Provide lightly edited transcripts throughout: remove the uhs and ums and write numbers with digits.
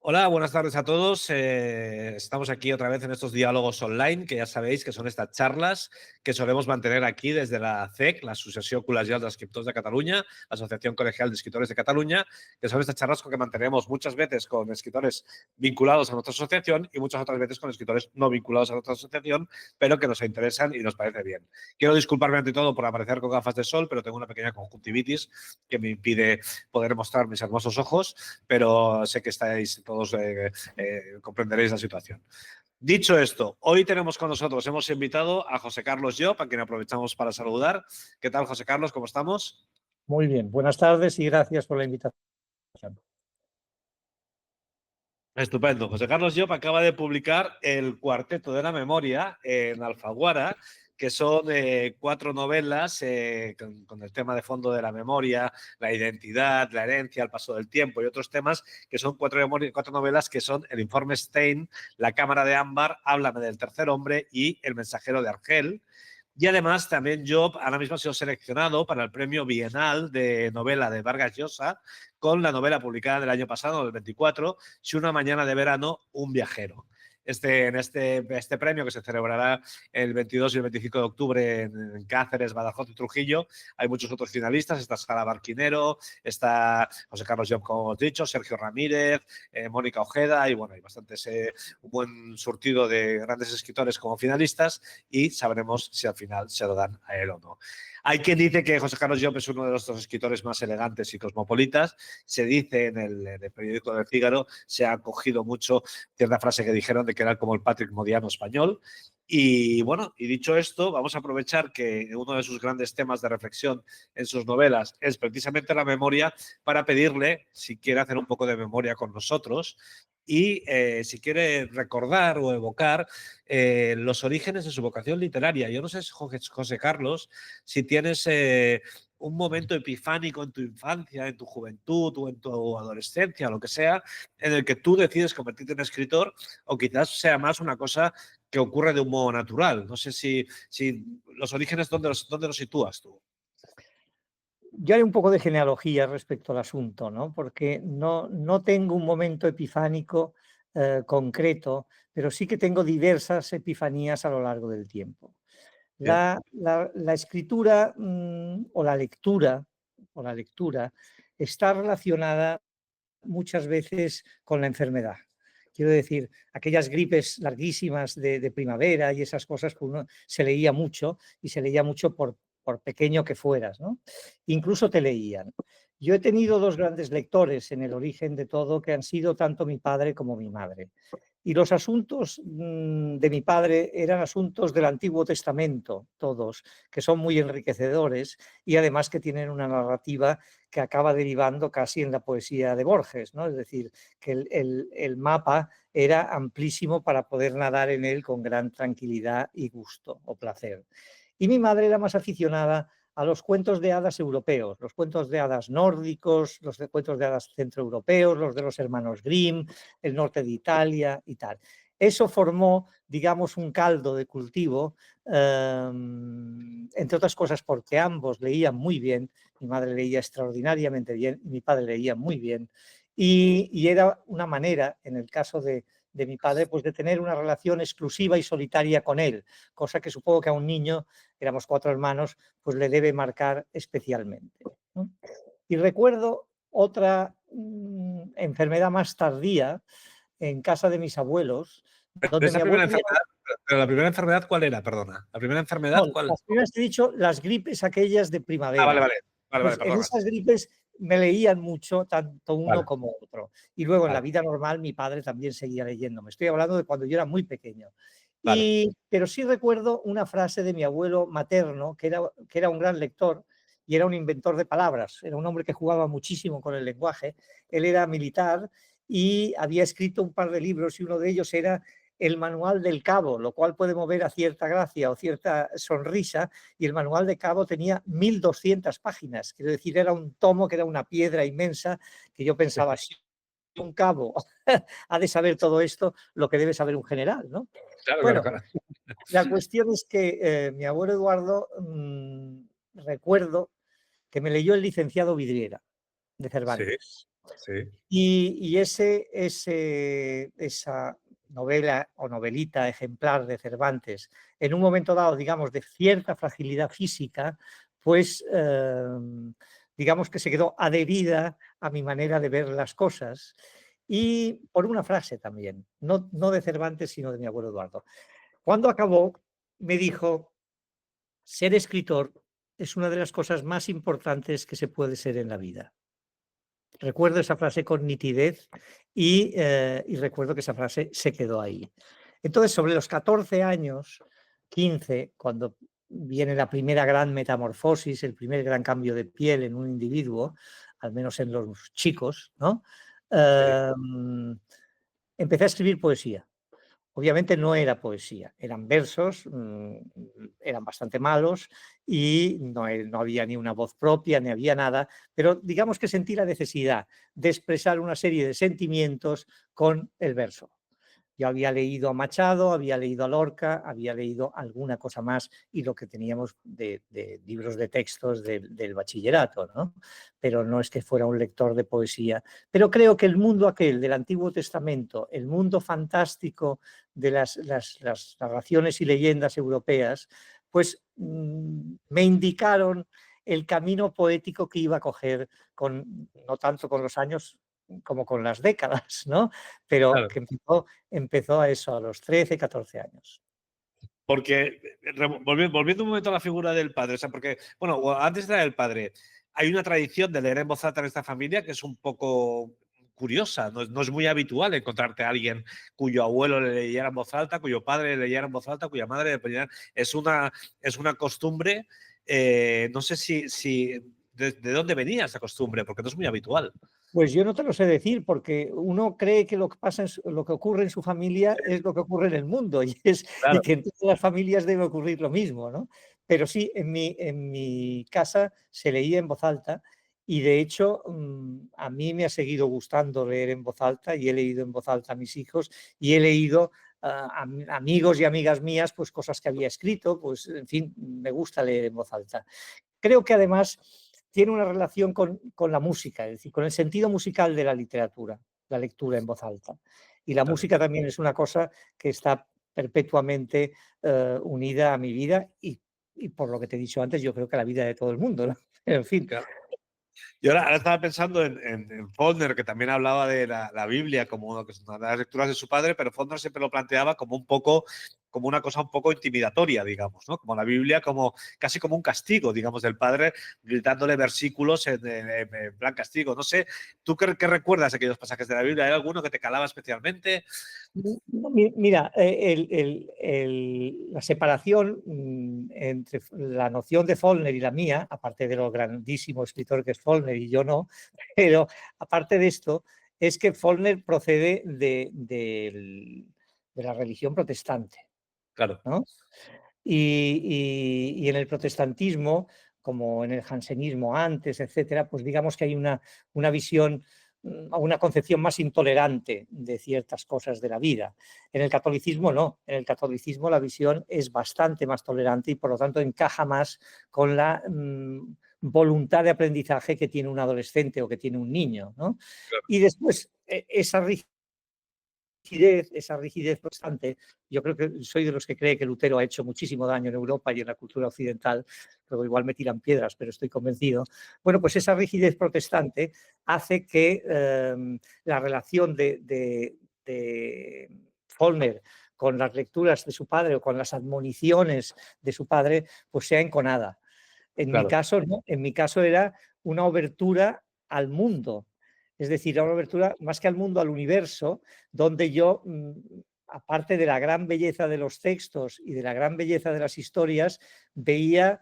Hola, buenas tardes a todos. Estamos aquí otra vez en estos diálogos online, que ya sabéis que son estas charlas que solemos mantener aquí desde la ACEC, la Asociació Col·legial d'Escriptors de Cataluña, Asociación Colegial de Escritores de Cataluña, que son estas charlas que mantenemos muchas veces con escritores vinculados a nuestra asociación y muchas otras veces con escritores no vinculados a nuestra asociación, pero que nos interesan y nos parece bien. Quiero disculparme ante todo por aparecer con gafas de sol, pero tengo una pequeña conjuntivitis que me impide poder mostrar mis hermosos ojos, pero sé que estáis todos comprenderéis la situación. Dicho esto, hoy tenemos con nosotros, hemos invitado a José Carlos Llop, a quien aprovechamos para saludar. ¿Qué tal, José Carlos? ¿Cómo estamos? Muy bien, buenas tardes y gracias por la invitación. Estupendo. José Carlos Llop acaba de publicar El Cuarteto de la Memoria en Alfaguara, que son 4 novelas con el tema de fondo de la memoria, la identidad, la herencia, el paso del tiempo y otros temas, que son 4 novelas que son El Informe Stein, La Cámara de Ámbar, Háblame del tercer hombre y El Mensajero de Argel. Y además también Job ahora mismo ha sido seleccionado para el premio bienal de novela de Vargas Llosa con la novela publicada el año pasado, el 24, Si una mañana de verano, un viajero. Este premio que se celebrará el 22 y el 25 de octubre en Cáceres, Badajoz y Trujillo, hay muchos otros finalistas. Está Sara Barquinero, está José Carlos Llop, como hemos dicho, Sergio Ramírez, Mónica Ojeda y bueno, hay bastantes, un buen surtido de grandes escritores como finalistas y sabremos si al final se lo dan a él o no. Hay quien dice que José Carlos Llop es uno de los escritores más elegantes y cosmopolitas. Se dice en el periódico del Fígaro, se ha cogido mucho cierta frase que dijeron de que era como el Patrick Modiano español. Y bueno, y dicho esto, vamos a aprovechar que uno de sus grandes temas de reflexión en sus novelas es precisamente la memoria para pedirle si quiere hacer un poco de memoria con nosotros y si quiere recordar o evocar los orígenes de su vocación literaria. Yo no sé, José Carlos, si tienes un momento epifánico en tu infancia, en tu juventud o en tu adolescencia, lo que sea, en el que tú decides convertirte en escritor, o quizás sea más una cosa que ocurre de un modo natural. No sé si los orígenes, ¿dónde los sitúas tú? Yo haré un poco de genealogía respecto al asunto, ¿no? Porque no tengo un momento epifánico concreto, pero sí que tengo diversas epifanías a lo largo del tiempo. Bien. La escritura o la lectura está relacionada muchas veces con la enfermedad. Quiero decir, aquellas gripes larguísimas de primavera y esas cosas, pues uno se leía mucho y se leía mucho por pequeño que fueras, ¿no? Incluso te leían. Yo he tenido dos grandes lectores en el origen de todo, que han sido tanto mi padre como mi madre. Y los asuntos de mi padre eran asuntos del Antiguo Testamento, todos, que son muy enriquecedores y además que tienen una narrativa que acaba derivando casi en la poesía de Borges, ¿no? Es decir, que el mapa era amplísimo para poder nadar en él con gran tranquilidad y gusto o placer. Y mi madre era más aficionada a los cuentos de hadas europeos, los cuentos de hadas nórdicos, cuentos de hadas centroeuropeos, los de los hermanos Grimm, el norte de Italia y tal. Eso formó, digamos, un caldo de cultivo, entre otras cosas porque ambos leían muy bien. Mi madre leía extraordinariamente bien y mi padre leía muy bien. Y era una manera, en el caso de mi padre, pues de tener una relación exclusiva y solitaria con él, cosa que supongo que a un niño, éramos 4 hermanos, pues le debe marcar especialmente, ¿no? Y recuerdo otra enfermedad más tardía en casa de mis abuelos, donde mi Esa primera abuelo... enfermedad, pero la primera enfermedad, ¿cuál era? Perdona. ¿La primera enfermedad No, cuál? las primeras que he dicho, las gripes aquellas de Ah, vale, primavera. vale. Vale, vale, Pues en perdona. esas gripes me leían mucho, tanto uno Vale, como otro. Y luego en la vale, vida normal mi padre también seguía leyendo. Me estoy hablando de cuando yo era muy pequeño. vale. Pero sí recuerdo una frase de mi abuelo materno, que era un gran lector y era un inventor de palabras. Era un hombre que jugaba muchísimo con el lenguaje. Él era militar y había escrito un par de libros y uno de ellos era El Manual del Cabo, lo cual puede mover a cierta gracia o cierta sonrisa, y el Manual de Cabo tenía 1200 páginas, quiero decir, era un tomo que era una piedra inmensa, que yo pensaba, si un cabo ha de saber todo esto, lo que debe saber un general, ¿no? Claro, claro, Bueno, claro. la cuestión es que mi abuelo Eduardo, recuerdo que me leyó El licenciado Vidriera, de Sí, Cervantes. Sí, Y esa novela o novelita ejemplar de Cervantes, en un momento dado, digamos, de cierta fragilidad física, pues digamos que se quedó adherida a mi manera de ver las cosas. Y por una frase también, no de Cervantes, sino de mi abuelo Eduardo. Cuando acabó, me dijo, ser escritor es una de las cosas más importantes que se puede ser en la vida. Recuerdo esa frase con nitidez y recuerdo que esa frase se quedó ahí. Entonces, sobre los 14 años, 15, cuando viene la primera gran metamorfosis, el primer gran cambio de piel en un individuo, al menos en los chicos, ¿no? sí, Empecé a escribir poesía. Obviamente no era poesía, eran versos, eran bastante malos y no había ni una voz propia, ni había nada, pero digamos que sentí la necesidad de expresar una serie de sentimientos con el verso. Yo había leído a Machado, había leído a Lorca, había leído alguna cosa más y lo que teníamos de libros de textos del bachillerato, ¿no? Pero no es que fuera un lector de poesía. Pero creo que el mundo aquel del Antiguo Testamento, el mundo fantástico de las narraciones y leyendas europeas, pues me indicaron el camino poético que iba a coger, no tanto con los años como con las décadas, ¿no? Pero claro. que empezó a eso, a los 13, 14 años. Porque, volviendo un momento a la figura del padre, o sea, porque, bueno, antes de la del padre, hay una tradición de leer en voz alta en esta familia que es un poco curiosa, no es muy habitual encontrarte a alguien cuyo abuelo le leyera en voz alta, cuyo padre le leyera en voz alta, cuya madre le leyera. Es una costumbre, no sé si de dónde venía esa costumbre, porque no es muy habitual. Pues yo no te lo sé decir, porque uno cree que lo que pasa lo que ocurre en su familia es lo que ocurre en el mundo, y Claro, que en todas las familias debe ocurrir lo mismo, ¿no? Pero sí, en mi casa se leía en voz alta y de hecho a mí me ha seguido gustando leer en voz alta y he leído en voz alta a mis hijos y he leído a amigos y amigas mías pues cosas que había escrito, pues en fin, me gusta leer en voz alta. Creo que además tiene una relación con la música, es decir, con el sentido musical de la literatura, la lectura en voz alta. Y la también. música también es una cosa que está perpetuamente unida a mi vida y por lo que te he dicho antes, yo creo que a la vida de todo el mundo, ¿no? En fin, Claro. Yo ahora estaba pensando en Faulkner, que también hablaba de la Biblia como una, que es una de las lecturas de su padre, pero Faulkner siempre lo planteaba como un poco, como una cosa un poco intimidatoria, digamos, ¿no? Como la Biblia, como casi como un castigo, digamos, del padre, gritándole versículos en plan castigo. No sé, ¿tú qué recuerdas de aquellos pasajes de la Biblia? ¿Hay alguno que te calaba especialmente? mira, la separación entre la noción de Faulkner y la mía, aparte de lo grandísimo escritor que es Faulkner y yo no, pero aparte de esto, es que Faulkner procede de la religión protestante, Claro, ¿no? Y en el protestantismo, como en el jansenismo antes, etcétera, pues digamos que hay una visión, una concepción más intolerante de ciertas cosas de la vida. En el catolicismo no, en el catolicismo la visión es bastante más tolerante y por lo tanto encaja más con la voluntad de aprendizaje que tiene un adolescente o que tiene un niño, ¿no? Y después esa rigidez protestante, yo creo que soy de los que cree que Lutero ha hecho muchísimo daño en Europa y en la cultura occidental, luego igual me tiran piedras, pero estoy convencido. Bueno, pues esa rigidez protestante hace que la relación de Follner con las lecturas de su padre o con las admoniciones de su padre, pues sea enconada. En mi claro, caso, no, en mi caso era una obertura al mundo, es decir, una obertura más que al mundo, al universo, donde yo, aparte de la gran belleza de los textos y de la gran belleza de las historias, veía,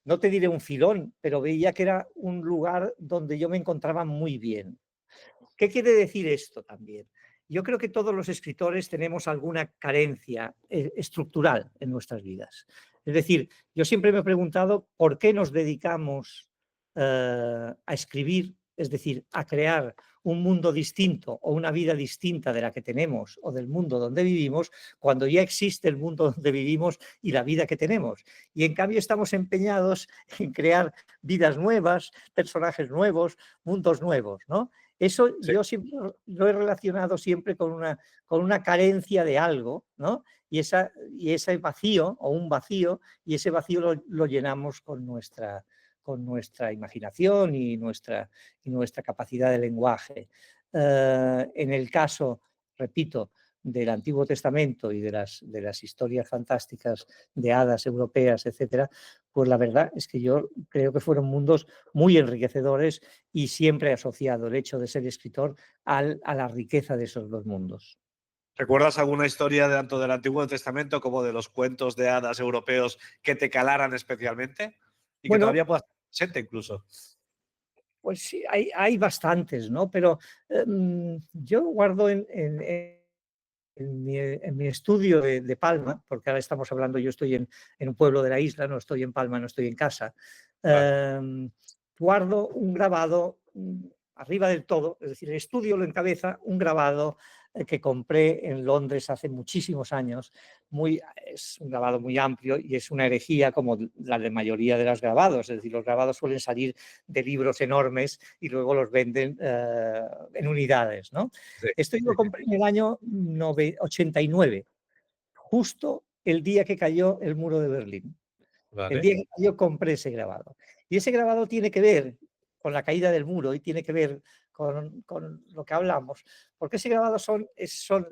no te diré un filón, pero veía que era un lugar donde yo me encontraba muy bien. ¿Qué quiere decir esto también? Yo creo que todos los escritores tenemos alguna carencia estructural en nuestras vidas. Es decir, yo siempre me he preguntado por qué nos dedicamos a escribir, es decir, a crear un mundo distinto o una vida distinta de la que tenemos o del mundo donde vivimos, cuando ya existe el mundo donde vivimos y la vida que tenemos. Y en cambio estamos empeñados en crear vidas nuevas, personajes nuevos, mundos nuevos, ¿no? Eso Sí. yo siempre lo he relacionado siempre con una carencia de algo, ¿no? Y ese vacío o un vacío, y ese vacío lo llenamos con nuestra imaginación y nuestra capacidad de lenguaje. En el caso, repito, del Antiguo Testamento y de las historias fantásticas de hadas europeas, etcétera, pues la verdad es que yo creo que fueron mundos muy enriquecedores y siempre he asociado el hecho de ser escritor a la riqueza de esos dos mundos. ¿Recuerdas alguna historia tanto del Antiguo Testamento como de los cuentos de hadas europeos que te calaran especialmente y que Bueno, todavía puedas tener presente incluso? pues sí, hay bastantes, ¿no? Pero yo guardo en mi estudio de Palma, porque ahora estamos hablando, yo estoy en un pueblo de la isla, no estoy en Palma, no estoy en casa, Vale. guardo un grabado arriba del todo, es decir, el estudio lo encabeza un grabado que compré en Londres hace muchísimos años. Es un grabado muy amplio y es una herejía como la de mayoría de los grabados, es decir, los grabados suelen salir de libros enormes y luego los venden en unidades, ¿no? Sí. Esto yo lo compré en el año 89, justo el día que cayó el muro de Berlín. El Vale. día que cayó compré ese grabado. Y ese grabado tiene que ver con la caída del muro y tiene que ver con lo que hablamos, porque ese grabado son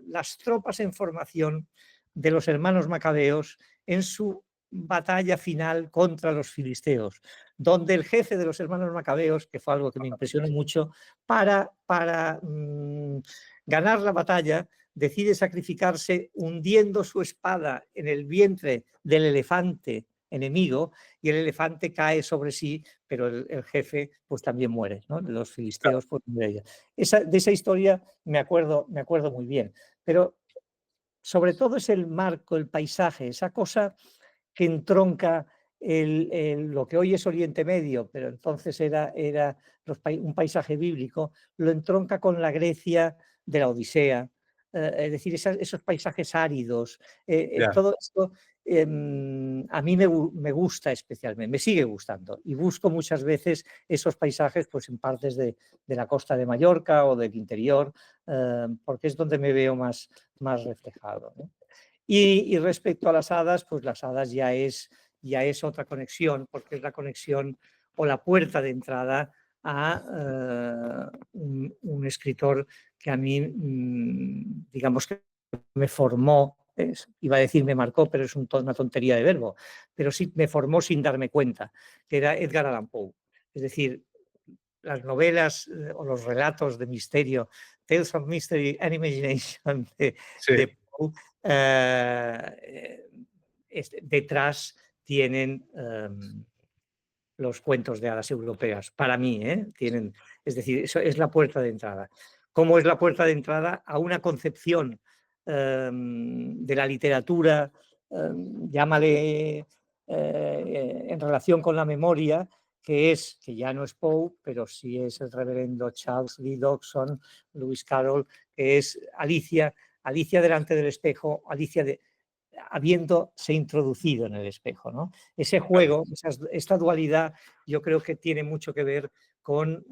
las tropas en formación de los hermanos macabeos en su batalla final contra los filisteos, donde el jefe de los hermanos macabeos, que fue algo que me impresionó mucho, para ganar la batalla, decide sacrificarse hundiendo su espada en el vientre del elefante enemigo y el elefante cae sobre sí, pero el jefe pues también muere, ¿no? Los filisteos pues mueren. De esa historia me acuerdo muy bien, pero sobre todo es el marco, el paisaje, esa cosa que entronca lo que hoy es Oriente Medio, pero entonces era un paisaje bíblico, lo entronca con la Grecia de la Odisea, es decir, esos paisajes áridos, Ya. todo esto a mí me gusta especialmente, me sigue gustando y busco muchas veces esos paisajes pues, en partes de la costa de Mallorca o del interior, porque es donde me veo más reflejado, ¿no? Y respecto a las hadas, pues las hadas ya es otra conexión, porque es la conexión o la puerta de entrada a un escritor que a mí, digamos que me formó, iba a decir me marcó, pero es una tontería de verbo, pero sí me formó sin darme cuenta, que era Edgar Allan Poe. Es decir, las novelas o los relatos de misterio, Tales of Mystery and Imagination Sí. de Poe, detrás tienen los cuentos de hadas europeas, para mí, tienen, es decir, eso es la puerta de entrada. ¿Cómo es la puerta de entrada a una concepción de la literatura, llámale en relación con la memoria, que ya no es Poe, pero sí es el reverendo Charles Lee Dodgson, Lewis Carroll, que es Alicia delante del espejo, habiéndose introducido en el espejo, ¿no? Ese Vale. juego, esta dualidad, yo creo que tiene mucho que ver con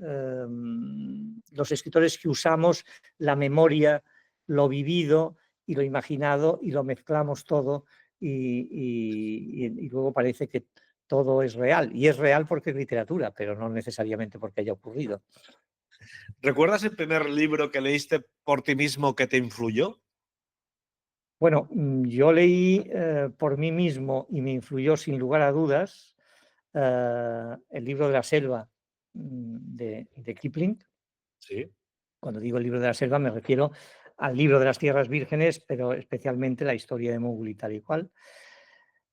los escritores que usamos la memoria, lo vivido y lo imaginado y lo mezclamos todo y luego parece que todo es real. Y es real porque es literatura, pero no necesariamente porque haya ocurrido. ¿Recuerdas el primer libro que leíste por ti mismo que te influyó? Bueno, yo leí por mí mismo y me influyó sin lugar a dudas el libro de la selva de Kipling. Sí. Cuando digo el libro de la selva me refiero al libro de las tierras vírgenes, pero especialmente la historia de Mowgli tal y cual.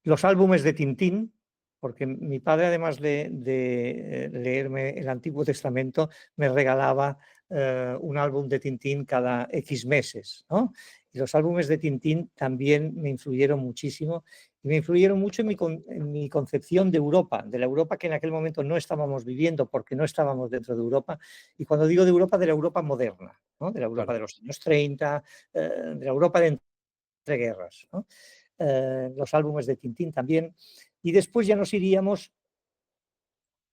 Los álbumes de Tintín, porque mi padre, además de leerme el Antiguo Testamento, me regalaba un álbum de Tintín cada X meses, ¿no? Y los álbumes de Tintín también me influyeron muchísimo y me influyeron mucho en mi concepción de Europa, de la Europa que en aquel momento no estábamos viviendo porque no estábamos dentro de Europa. Y cuando digo de Europa, de la Europa moderna, ¿no? De la Europa Claro. de los años 30, de la Europa de entreguerras, ¿no? Los álbumes de Tintín también. Y después ya nos iríamos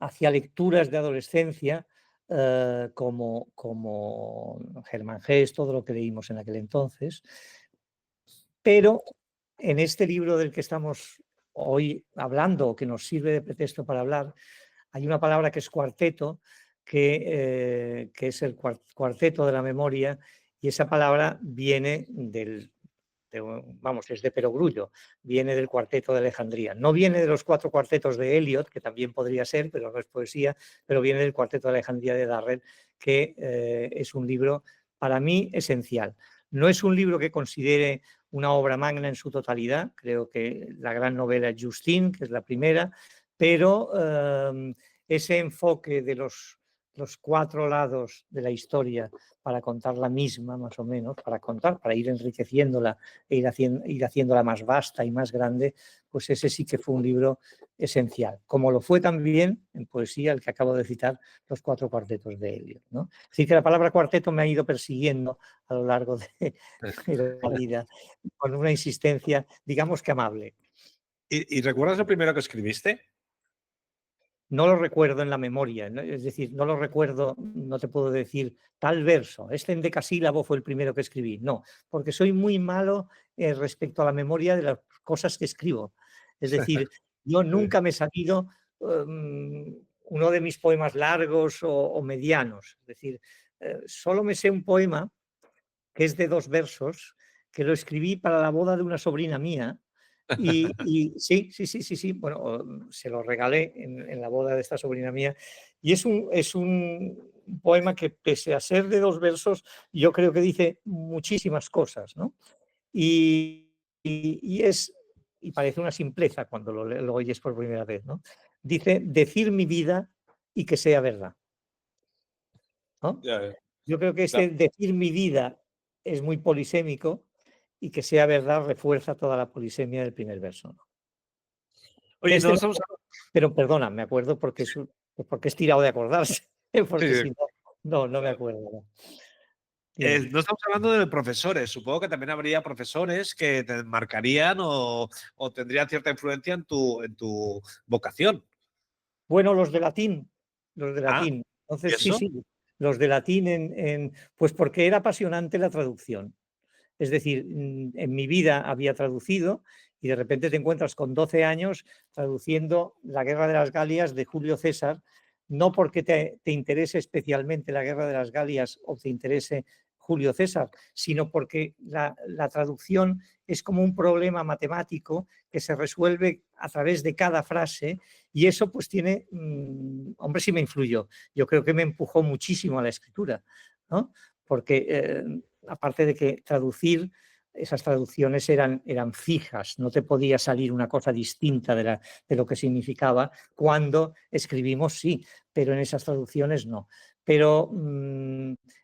hacia lecturas de adolescencia, como Germán Gess, todo lo que leímos en aquel entonces. Pero en este libro del que estamos hoy hablando, o que nos sirve de pretexto para hablar, hay una palabra que es cuarteto, que es el cuarteto de la memoria, y esa palabra viene vamos, es de perogrullo, viene del cuarteto de Alejandría. No viene de los 4 cuartetos de Eliot, que también podría ser, pero no es poesía, pero viene del cuarteto de Alejandría de Darrell, que es un libro para mí esencial. No es un libro que considere una obra magna en su totalidad, creo que la gran novela es Justine, que es la primera, pero ese enfoque de los 4 lados de la historia para contar la misma, más o menos, para ir enriqueciéndola e ir haciéndola más vasta y más grande, pues ese sí que fue un libro esencial, como lo fue también en poesía el que acabo de citar, los 4 cuartetos de Eliot, ¿no? Es decir, que la palabra cuarteto me ha ido persiguiendo a lo largo de la vida con una insistencia, digamos que amable. ¿Y recuerdas lo primero que escribiste? No lo recuerdo en la memoria, ¿no? Es decir, no lo recuerdo, no te puedo decir tal verso, este endecasílabo fue el primero que escribí, no, porque soy muy malo respecto a la memoria de las cosas que escribo. Es decir, yo nunca me he sabido uno de mis poemas largos o medianos, es decir, solo me sé un poema que es de 2 versos, que lo escribí para la boda de una sobrina mía. Y sí, sí, sí, sí, sí, bueno, se lo regalé en la boda de esta sobrina mía. Y es un poema que, pese a ser de 2 versos, yo creo que dice muchísimas cosas, ¿no? Y, y es, y parece una simpleza cuando lo oyes por primera vez, ¿no? Dice, decir mi vida y que sea verdad, ¿no? Ya, ya. Yo creo que Claro. ese decir mi vida es muy polisémico y que sea verdad refuerza toda la polisemia del primer verso, ¿no? De Oye, no este, estamos pero perdona, me acuerdo porque es tirado de acordarse, porque sí, si no, no me acuerdo. ¿No? Dime. no estamos hablando de profesores. Supongo que también habría profesores que te marcarían o tendrían cierta influencia en tu vocación. Bueno, los de Ah, latín. ¿y Entonces, sí, eso? sí, los de latín pues porque era apasionante la traducción. Es decir, en mi vida había traducido y de repente te encuentras con 12 años traduciendo La Guerra de las Galias de Julio César, no porque te interese especialmente la Guerra de las Galias o te interese Julio César, sino porque la traducción es como un problema matemático que se resuelve a través de cada frase y eso pues tiene, hombre, sí me influyó. Yo creo que me empujó muchísimo a la escritura, ¿no? Porque aparte de que traducir, esas traducciones eran fijas, no te podía salir una cosa distinta de lo que significaba. Cuando escribimos, sí, pero en esas traducciones no. Pero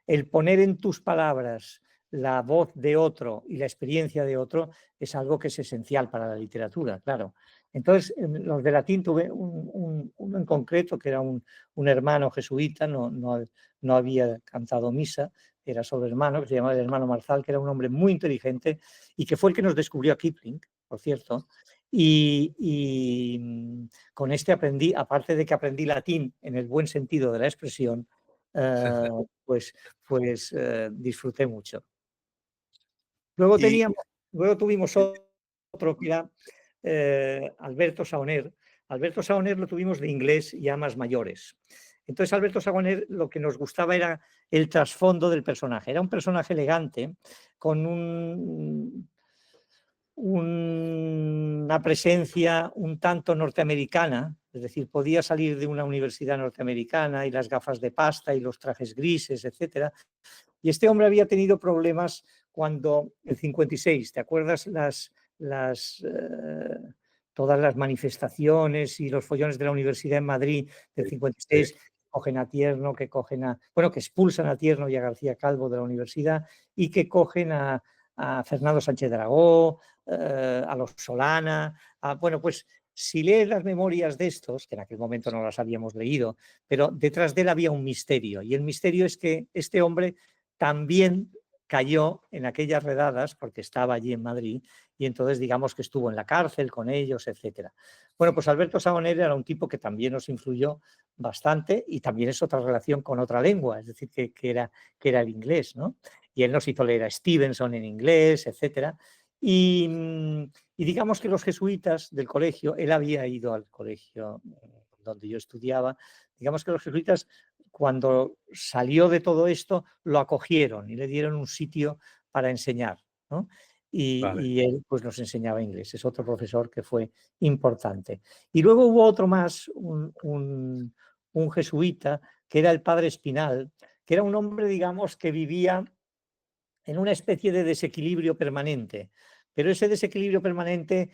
el poner en tus palabras la voz de otro y la experiencia de otro es algo que es esencial para la literatura, claro. Entonces, los de latín tuve uno en concreto que era un hermano jesuita, no había cantado misa, era solo hermano, que se llamaba el hermano Marzal, que era un hombre muy inteligente y que fue el que nos descubrió a Kipling, por cierto. Con este aprendí, aparte de que aprendí latín en el buen sentido de la expresión, eh, pues, pues disfruté mucho. Luego, Y, luego tuvimos otro que era Alberto Saoner. Alberto Saoner lo tuvimos de inglés ya más mayores. Entonces, Alberto Saoner lo que nos gustaba era el trasfondo del personaje. Era un personaje elegante, con una presencia un tanto norteamericana, es decir, podía salir de una universidad norteamericana y las gafas de pasta y los trajes grises, etcétera. Y este hombre había tenido problemas cuando el 56, ¿te acuerdas todas las manifestaciones y los follones de la universidad en Madrid del 56 que cogen a Tierno, que expulsan a Tierno y a García Calvo de la universidad y que cogen a Fernando Sánchez Dragó, a los Solana, bueno, pues si lees las memorias de estos, que en aquel momento no las habíamos leído, pero detrás de él había un misterio, y el misterio es que este hombre también cayó en aquellas redadas porque estaba allí en Madrid y entonces digamos que estuvo en la cárcel con ellos, etcétera. Bueno, pues Alberto Sabanero era un tipo que también nos influyó bastante y también es otra relación con otra lengua, es decir, que era el inglés, ¿no? Y él nos hizo leer a Stevenson en inglés, etcétera. Y, y digamos que los jesuitas del colegio, él había ido al colegio donde yo estudiaba, digamos que los jesuitas cuando salió de todo esto lo acogieron y le dieron un sitio para enseñar, ¿no? Vale. Y él pues nos enseñaba inglés, es otro profesor que fue importante. Y luego hubo otro más, un jesuita, que era el padre Espinal, que era un hombre, digamos, que vivía en una especie de desequilibrio permanente, pero ese desequilibrio permanente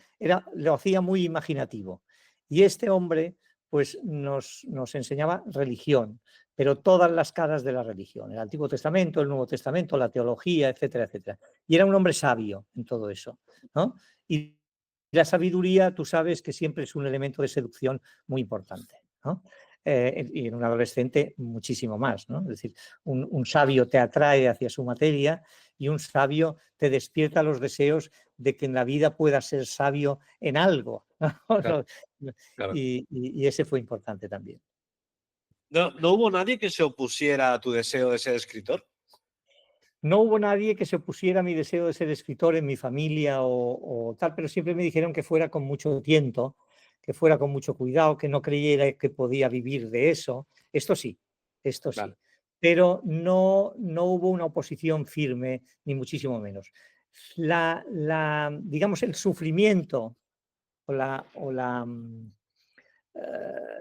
lo hacía muy imaginativo. Y este hombre pues nos enseñaba religión, pero todas las caras de la religión, el Antiguo Testamento, el Nuevo Testamento, la teología, etcétera, etcétera. Y era un hombre sabio en todo eso, ¿no? Y la sabiduría, tú sabes que siempre es un elemento de seducción muy importante, ¿no? Y en un adolescente muchísimo más, ¿no? Es decir, un sabio te atrae hacia su materia y un sabio te despierta los deseos de que en la vida puedas ser sabio en algo, Claro, ¿no? claro. Y ese fue importante también. ¿No hubo nadie que se opusiera a tu deseo de ser escritor? No hubo nadie que se opusiera a mi deseo de ser escritor en mi familia o tal, pero siempre me dijeron que fuera con mucho tiento, que fuera con mucho cuidado, que no creyera que podía vivir de eso. Esto Vale. sí. Pero no hubo una oposición firme, ni muchísimo menos. Digamos, el sufrimiento o la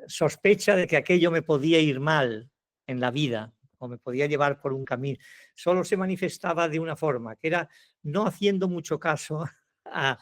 sospecha de que aquello me podía ir mal en la vida o me podía llevar por un camino, solo se manifestaba de una forma, que era no haciendo mucho caso a,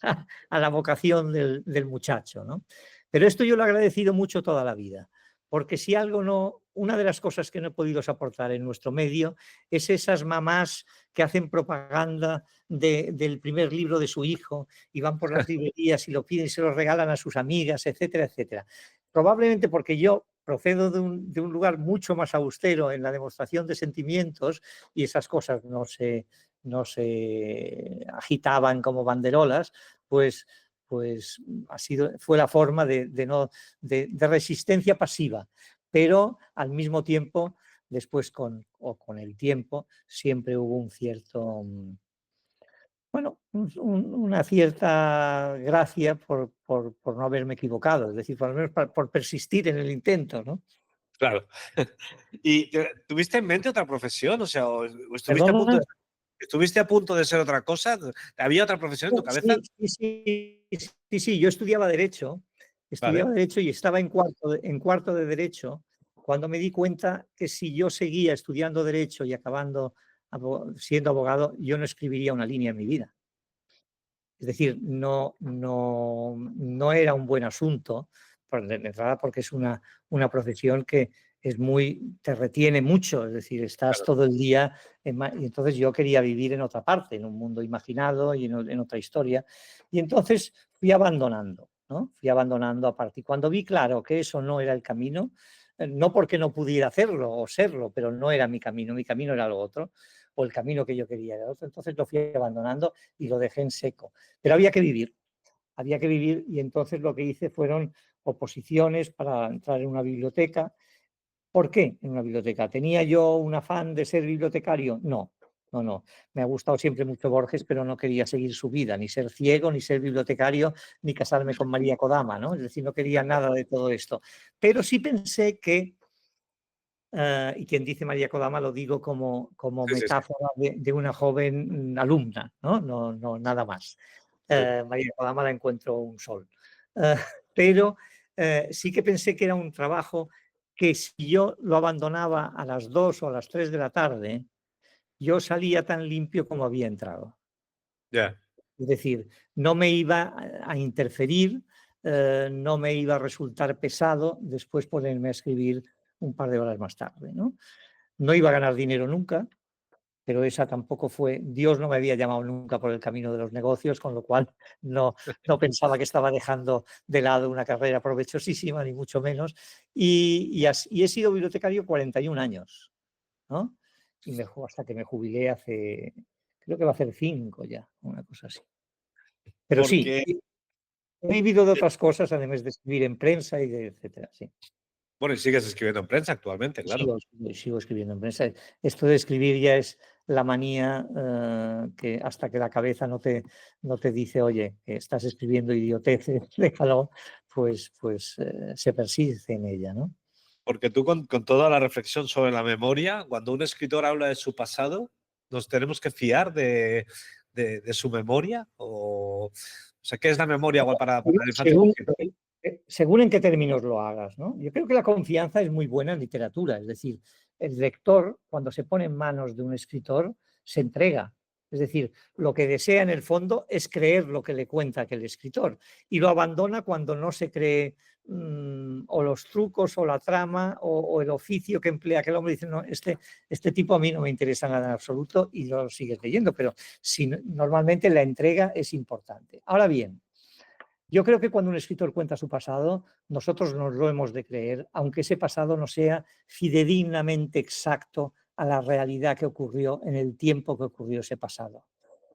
Ah, a la vocación del muchacho, ¿no? Pero esto yo lo he agradecido mucho toda la vida, porque si algo no, una de las cosas que no he podido soportar en nuestro medio es esas mamás que hacen propaganda del primer libro de su hijo y van por las librerías y lo piden y se lo regalan a sus amigas, etcétera, etcétera. Probablemente porque yo procedo de un lugar mucho más austero en la demostración de sentimientos y esas cosas no se agitaban como banderolas, pues fue la forma de resistencia pasiva, pero al mismo tiempo, después con el tiempo, siempre hubo un cierto, bueno, una cierta gracia por no haberme equivocado, es decir, por lo menos por persistir en el intento, ¿no? claro. ¿Y tuviste en mente otra profesión? O sea, o Perdona. estuviste a punto de ser otra cosa? ¿Había otra profesión en tu cabeza? Sí, sí, sí, yo Vale. estudiaba Derecho y estaba en cuarto de Derecho cuando me di cuenta que si yo seguía estudiando Derecho y acabando siendo abogado, yo no escribiría una línea en mi vida. Es decir, no era un buen asunto, de entrada porque es una profesión que te retiene mucho, es decir, estás Claro, todo el día, y entonces yo quería vivir en otra parte, en un mundo imaginado y en otra historia, y entonces fui abandonando, ¿no? Fui abandonando a partir, cuando vi claro que eso no era el camino, no porque no pudiera hacerlo o serlo, pero no era mi camino era lo otro, o el camino que yo quería era otro, entonces lo fui abandonando y lo dejé en seco. Pero había que vivir y entonces lo que hice fueron oposiciones para entrar en una biblioteca. ¿Por qué en una biblioteca? ¿Tenía yo un afán de ser bibliotecario? No, no, no. Me ha gustado siempre mucho Borges, pero no quería seguir su vida, ni ser ciego, ni ser bibliotecario, ni casarme con María Kodama, ¿no? Es decir, no quería nada de todo esto. Pero sí pensé que y quien dice María Kodama lo digo como sí, sí, sí. metáfora de una joven alumna, ¿no? No, nada más. Sí. María Kodama la encuentro un sol. Eh, pero sí que pensé que era un trabajo que si yo lo abandonaba a las 2 o a las 3 de la tarde, yo salía tan limpio como había entrado. Ya. Es decir, no me iba a interferir, no me iba a resultar pesado después ponerme a escribir un par de horas más tarde, ¿no? No iba a ganar dinero nunca, pero esa tampoco fue, Dios no me había llamado nunca por el camino de los negocios, con lo cual no pensaba que estaba dejando de lado una carrera provechosísima, ni mucho menos, y he sido bibliotecario 41 años, ¿no? Hasta que me jubilé hace, creo que va a hacer 5 ya, una cosa así. Pero sí, Porque, he vivido de otras cosas, además de escribir en prensa y de etcétera, sí. bueno, y sigues escribiendo en prensa actualmente, claro. Sigo escribiendo en prensa. Esto de escribir ya es la manía, que hasta que la cabeza no te dice: "Oye, que estás escribiendo idioteces, déjalo", pues se persiste en ella, ¿no? Porque tú con toda la reflexión sobre la memoria, cuando un escritor habla de su pasado, ¿nos tenemos que fiar de su memoria? O sea, ¿qué es la memoria igual para Según la infancia de un según, escritor? según en qué términos lo hagas, ¿no? Yo creo que la confianza es muy buena en literatura, es decir, el lector, cuando se pone en manos de un escritor, se entrega. Es decir, lo que desea en el fondo es creer lo que le cuenta aquel escritor y lo abandona cuando no se cree, o los trucos o la trama o el oficio que emplea aquel hombre. Dice: "No, este tipo a mí no me interesa nada en absoluto", y lo sigues leyendo, pero si, normalmente la entrega es importante. Ahora bien, yo creo que cuando un escritor cuenta su pasado, nosotros nos lo hemos de creer, aunque ese pasado no sea fidedignamente exacto a la realidad que ocurrió en el tiempo que ocurrió ese pasado.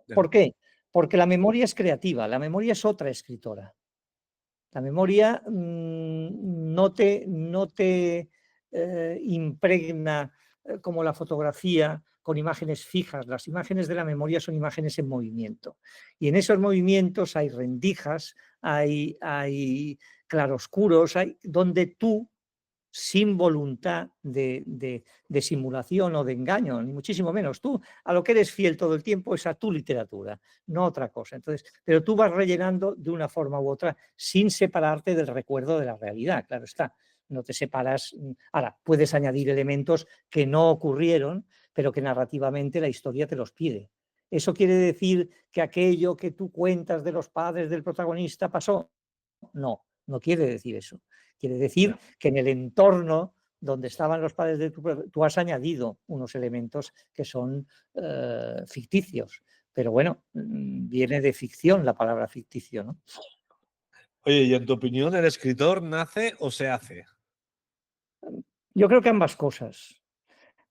Ya, ¿Por qué? Porque la memoria es creativa, la memoria es otra escritora. La memoria, no te impregna, como la fotografía, con imágenes fijas. Las imágenes de la memoria son imágenes en movimiento. Y en esos movimientos hay rendijas, hay claroscuros, donde tú, sin voluntad de simulación o de engaño, ni muchísimo menos. Tú a lo que eres fiel todo el tiempo es a tu literatura, no a otra cosa. Entonces, pero tú vas rellenando de una forma u otra sin separarte del recuerdo de la realidad, claro está. No te separas. Ahora, puedes añadir elementos que no ocurrieron, pero que narrativamente la historia te los pide. ¿Eso quiere decir que aquello que tú cuentas de los padres del protagonista pasó? No, no quiere decir eso. Quiere decir ya. que en el entorno donde estaban los padres de tú has añadido unos elementos que son, ficticios. Pero bueno, viene de ficción la palabra ficticio, ¿no? Oye, y en tu opinión, ¿el escritor nace o se hace? Yo creo que ambas cosas,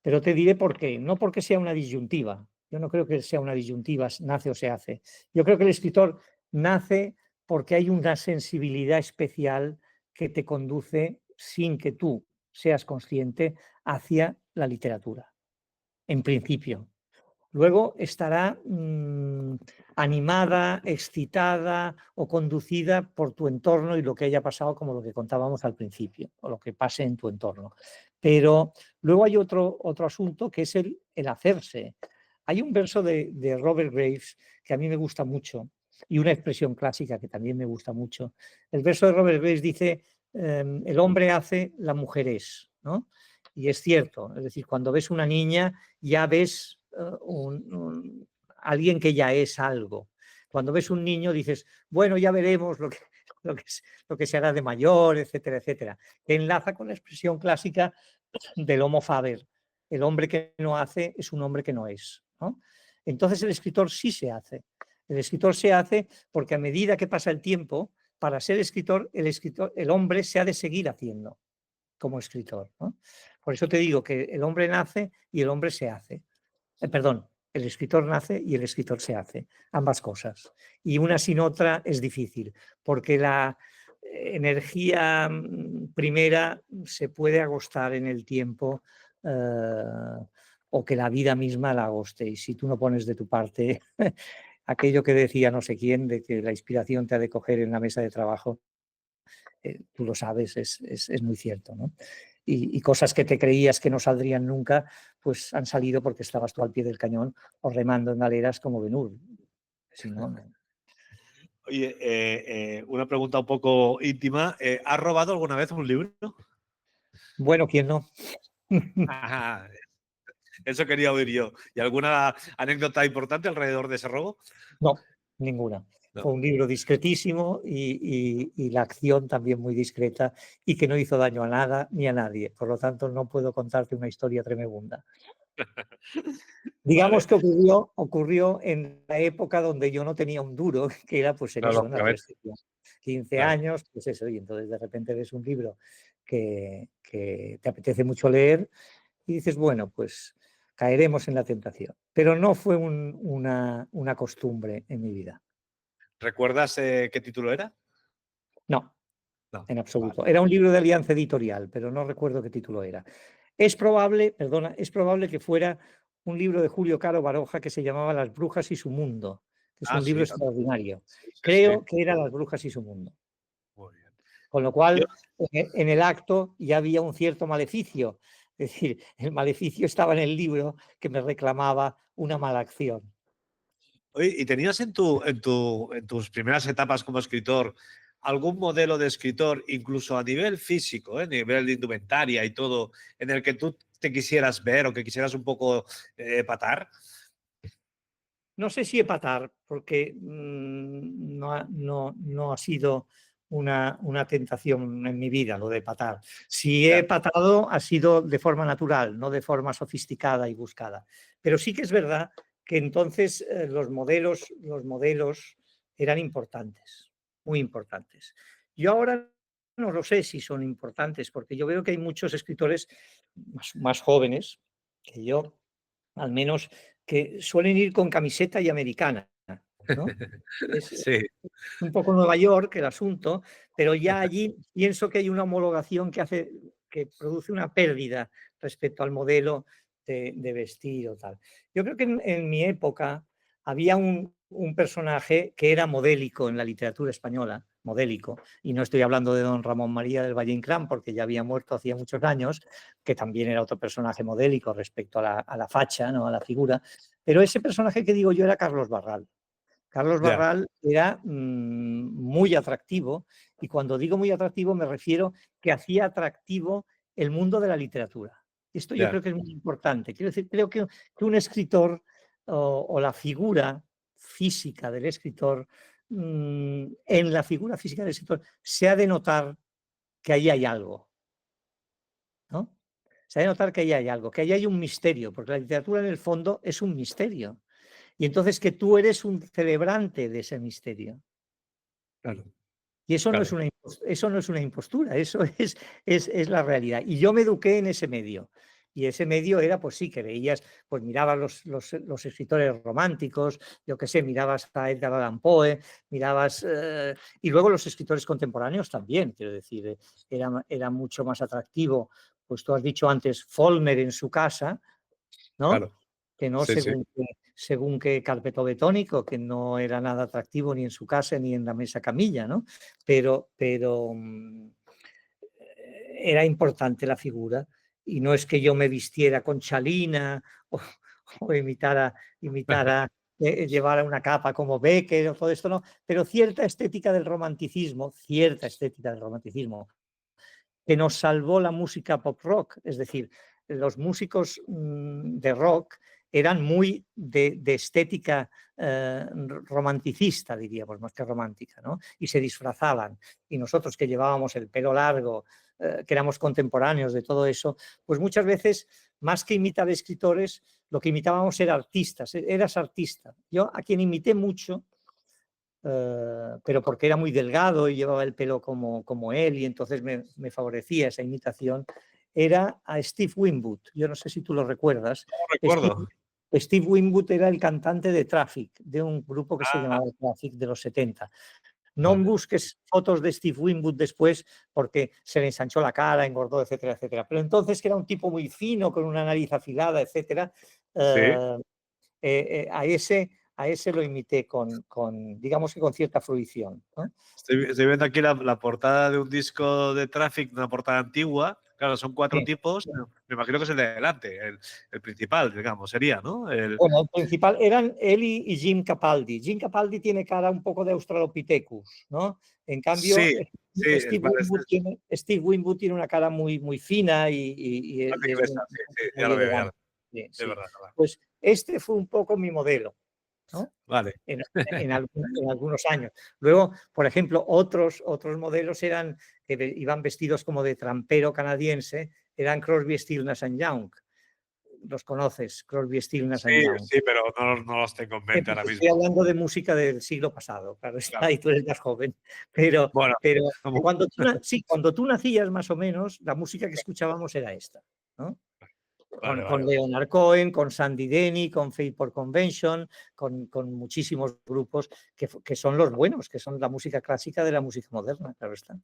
pero te diré por qué. No porque sea una disyuntiva. Yo no creo que sea una disyuntiva, nace o se hace. Yo creo que el escritor nace porque hay una sensibilidad especial que te conduce, sin que tú seas consciente, hacia la literatura, en principio. Luego estará, animada, excitada o conducida por tu entorno y lo que haya pasado, como lo que contábamos al principio, o lo que pase en tu entorno. Pero luego hay otro asunto, que es el hacerse. Hay un verso de Robert Graves que a mí me gusta mucho, y una expresión clásica que también me gusta mucho. El verso de Robert Graves dice: "El hombre hace, la mujer es", ¿no? Y es cierto, es decir, cuando ves una niña ya ves, alguien que ya es algo. Cuando ves un niño dices: "Bueno, ya veremos lo que se hará de mayor", etcétera, etcétera. Que enlaza con la expresión clásica del homo faber. El hombre que no hace es un hombre que no es, ¿no? Entonces el escritor sí se hace. El escritor se hace porque, a medida que pasa el tiempo, para ser escritor, el hombre se ha de seguir haciendo como escritor, ¿no? Por eso te digo que el hombre nace y el hombre se hace. Perdón, el escritor nace y el escritor se hace, ambas cosas. Y una sin otra es difícil, porque la, energía, primera, se puede agostar en el tiempo, o que la vida misma la agoste. Y si tú no pones de tu parte, aquello que decía no sé quién, de que la inspiración te ha de coger en la mesa de trabajo, tú lo sabes, es muy cierto, ¿no? Y cosas que te creías que no saldrían nunca, pues han salido porque estabas tú al pie del cañón o remando en galeras como Ben-Hur. Si no, no. Oye, una pregunta un poco íntima. ¿Has robado alguna vez un libro? Bueno, ¿quién no? Ajá, eso quería oír yo. ¿Y alguna anécdota importante alrededor de ese robo? No, ninguna. No. Fue un libro discretísimo y la acción también muy discreta, y que no hizo daño a nada ni a nadie. Por lo tanto, no puedo contarte una historia tremebunda. Vale, Digamos que ocurrió en la época donde yo no tenía un duro, que era pues en claro, eso, en lógicamente, adolescencia, 15 claro. años, pues eso, y entonces de repente ves un libro que te apetece mucho leer y dices, bueno, pues caeremos en la tentación. Pero no fue una costumbre en mi vida. ¿Recuerdas qué título era? No, No, en vale. absoluto. Era un libro de Alianza Editorial, pero no recuerdo qué título era. Es probable, perdona, es probable que fuera un libro de Julio Caro Baroja que se llamaba Las brujas y su mundo, que es Ah, un libro sí, extraordinario. sí, sí, sí. Creo que era Las brujas y su mundo. Muy bien. Con lo Yo, cual, en el acto ya había un cierto maleficio. Es decir, el maleficio estaba en el libro que me reclamaba una mala acción. oye, ¿y tenías en tus primeras etapas como escritor algún modelo de escritor, incluso a nivel físico, a nivel de indumentaria y todo, en el que tú te quisieras ver o que quisieras un poco patar? No sé si empatar, porque no ha sido una tentación en mi vida lo de patar. Si Ya, he patado ha sido de forma natural, no de forma sofisticada y buscada. Pero sí que es verdad que entonces los modelos eran importantes, muy importantes. Yo ahora no lo sé si son importantes, porque yo veo que hay muchos escritores más jóvenes que yo, al menos, que suelen ir con camiseta y americana, ¿no? Es sí, un poco Nueva York el asunto, pero ya allí pienso que hay una homologación que produce una pérdida respecto al modelo de vestir o tal. Yo creo que en mi época había un personaje que era modélico en la literatura española, modélico, y no estoy hablando de don Ramón María del Valle Inclán, porque ya había muerto hacía muchos años, que también era otro personaje modélico respecto a la facha, ¿no? A la figura, pero ese personaje que digo yo era Carlos Barral. Carlos ya, Barral era muy atractivo, y cuando digo muy atractivo me refiero que hacía atractivo el mundo de la literatura. Esto yo ya, creo que es muy importante. Quiero decir, creo que un escritor o la figura física del escritor, en la figura física del escritor se ha de notar que ahí hay algo, ¿no? Se ha de notar que ahí hay algo, que ahí hay un misterio, porque la literatura en el fondo es un misterio. Y entonces que tú eres un celebrante de ese misterio. claro, Y claro, eso no es una impostura, eso es la realidad. Y yo me eduqué en ese medio. Y ese medio era, pues sí, que veías, pues mirabas los escritores románticos, yo qué sé, mirabas a Edgar Allan Poe, mirabas, y luego los escritores contemporáneos también, quiero decir, era mucho más atractivo, pues tú has dicho antes, Follmer en su casa, ¿no? claro. Que no Sí, sí, según qué carpeto betónico, que no era nada atractivo ni en su casa ni en la mesa camilla, ¿no? Pero era importante la figura, y no es que yo me vistiera con chalina o imitara llevar una capa como Becker o todo esto, no, pero cierta estética del romanticismo que nos salvó la música pop rock, es decir, los músicos de rock eran muy de estética romanticista, diríamos, más que romántica, ¿no? Y se disfrazaban. Y nosotros que llevábamos el pelo largo, que éramos contemporáneos de todo eso, pues muchas veces, más que imitar escritores, lo que imitábamos era artistas, eras artista. Yo a quien imité mucho, pero porque era muy delgado y llevaba el pelo como él, y entonces me favorecía esa imitación, era a Steve Winwood. Yo no sé si tú lo recuerdas. no Steve, recuerdo. Steve Winwood era el cantante de Traffic, de un grupo que se Ah, llamaba Traffic de los 70. No vale, busques fotos de Steve Winwood después porque se le ensanchó la cara, engordó, etcétera, etcétera. Pero entonces, que era un tipo muy fino, con una nariz afilada, etcétera, sí. eh, a ese lo imité digamos que con cierta fruición, ¿no? Estoy viendo aquí la portada de un disco de Traffic, una portada antigua. Claro, son cuatro Sí. tipos. Me imagino que es el de delante, el principal, digamos, sería, ¿no? Bueno, el principal eran él y Jim Capaldi. Jim Capaldi tiene cara un poco de Australopithecus, ¿no? En cambio, Sí, sí, vale, Steve Winwood tiene una cara muy fina y es inglesa, sí, sí, ya muy lo veo, ya elegante. Sí, es sí. verdad, es verdad. Pues este fue un poco mi modelo, ¿no? Vale, En algunos años. Luego, por ejemplo, otros modelos iban vestidos como de trampero canadiense, eran Crosby, Stills, Nash Young. los conoces, Crosby, Stills, Nash Sí, Young. sí, pero no los tengo en mente ahora Pues mismo. estoy hablando de música del siglo pasado, claro está, Claro. y tú eres más joven. Pero, Bueno, pero como- cuando tú nacías más o menos, la música que escuchábamos era esta, ¿no? vale, Con vale. Leonard Cohen, con Sandy Denny, con Faithport Convention, con muchísimos grupos que son los buenos, que son la música clásica de la música moderna, claro está.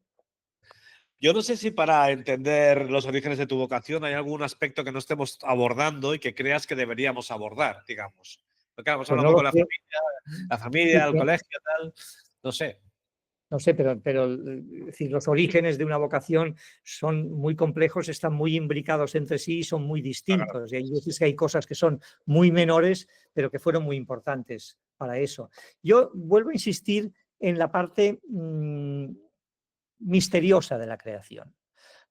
Yo no sé si para entender los orígenes de tu vocación hay algún aspecto que no estemos abordando y que creas que deberíamos abordar, digamos. Porque claro, hemos Pues hablado no un lo poco de sé. la Sí, familia, el sí. colegio, tal. No sé. No sé, pero es decir, los orígenes de una vocación son muy complejos, están muy imbricados entre sí y son muy Claro, distintos. Y hay veces que hay cosas que son muy menores, pero que fueron muy importantes para eso. Yo vuelvo a insistir en la parte misteriosa de la creación,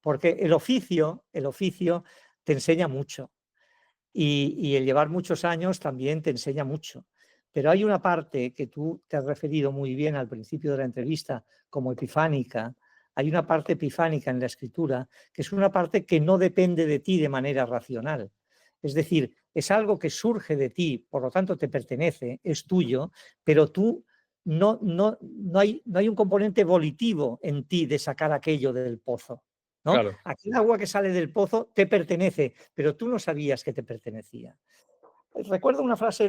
porque el oficio te enseña mucho y el llevar muchos años también te enseña mucho. Pero hay una parte que tú te has referido muy bien al principio de la entrevista como epifánica. Hay una parte epifánica en la escritura que es una parte que no depende de ti de manera racional. Es decir, es algo que surge de ti, por lo tanto te pertenece, es tuyo, pero tú no hay un componente volitivo en ti de sacar aquello del pozo. ¿No? claro. Aquel agua que sale del pozo te pertenece, pero tú no sabías que te pertenecía. Recuerdo una frase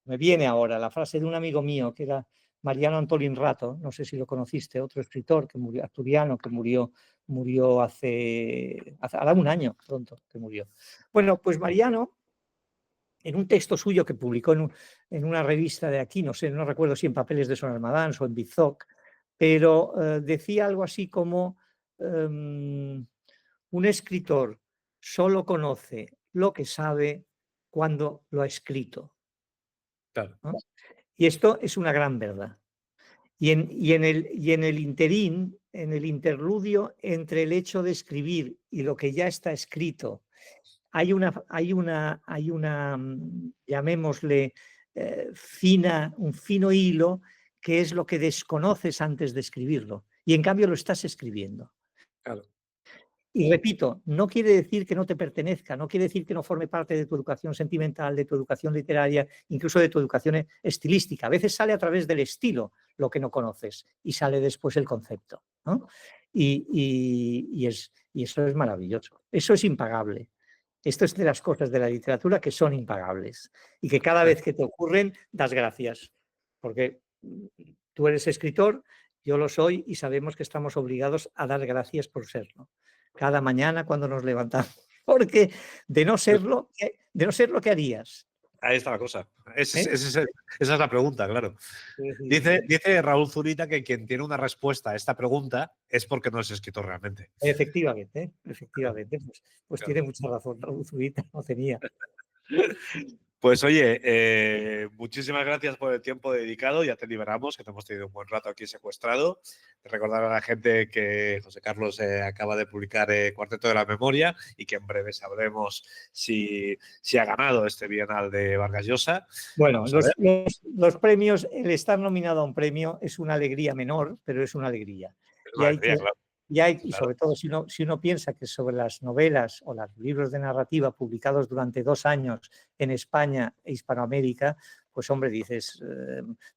me viene ahora la frase de un amigo mío que era Mariano Antolín Rato, no sé si lo conociste, otro escritor que murió, asturiano, que murió hará un año pronto que murió. Bueno, pues Mariano, en un texto suyo que publicó en una revista de aquí, no sé, no recuerdo si en Papeles de Son Almadans o en Bizok, pero decía algo así como um, un escritor solo conoce lo que sabe cuando lo ha escrito, Claro. ¿no? Y esto es una gran verdad. Y en el interín, en el interludio entre el hecho de escribir y lo que ya está escrito, llamémosle, un fino hilo, que es lo que desconoces antes de escribirlo. Y en cambio lo estás escribiendo. Claro. Y repito, no quiere decir que no te pertenezca, no quiere decir que no forme parte de tu educación sentimental, de tu educación literaria, incluso de tu educación estilística. A veces sale a través del estilo lo que no conoces y sale después el concepto, ¿no? Y eso es maravilloso. Eso es impagable. Esto es de las cosas de la literatura que son impagables y que cada vez que te ocurren das gracias, porque tú eres escritor, yo lo soy y sabemos que estamos obligados a dar gracias por serlo. Cada mañana cuando nos levantamos, porque de no serlo, ¿qué harías? Ahí está la cosa. ¿Eh? Esa es la pregunta, claro. Dice Raúl Zurita que quien tiene una respuesta a esta pregunta es porque no es escritor realmente. Efectivamente, Claro, pues claro. tiene mucha razón, Raúl Zurita no tenía. Pues oye, muchísimas gracias por el tiempo dedicado. Ya te liberamos, que te hemos tenido un buen rato aquí secuestrado. Recordar a la gente que José Carlos acaba de publicar Cuarteto de la Memoria y que en breve sabremos si ha ganado este Bienal de Vargas Llosa. Bueno, Vamos a ver. los premios, el estar nominado a un premio es una alegría menor, pero es una alegría. Es Y una hay que, alegría, claro. y Claro. sobre todo si uno piensa que sobre las novelas o los libros de narrativa publicados durante 2 años en España e Hispanoamérica, pues hombre, dices,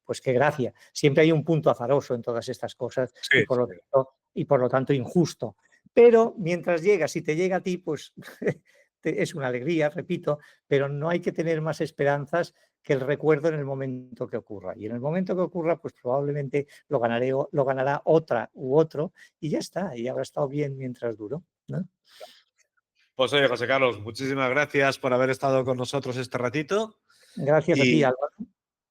pues qué gracia. Siempre hay un punto azaroso en todas estas cosas Sí, y por lo tanto injusto. Pero mientras llega, si te llega a ti, pues es una alegría, repito, pero no hay que tener más esperanzas que el recuerdo en el momento que ocurra. Y en el momento que ocurra, pues probablemente lo ganará otra u otro y ya está, y habrá estado bien mientras duró, ¿no? Pues oye, José Carlos, muchísimas gracias por haber estado con nosotros este ratito Gracias a ti, y Álvaro.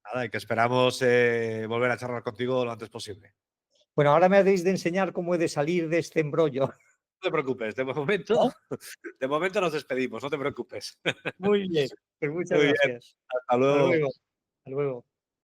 nada, y que esperamos volver a charlar contigo lo antes posible. Bueno, ahora me habéis de enseñar cómo he de salir de este embrollo. No te preocupes, ¿No? de momento nos despedimos, no te preocupes. Muy bien, pues muchas Muy bien, gracias. hasta Hasta luego. luego. Hasta luego.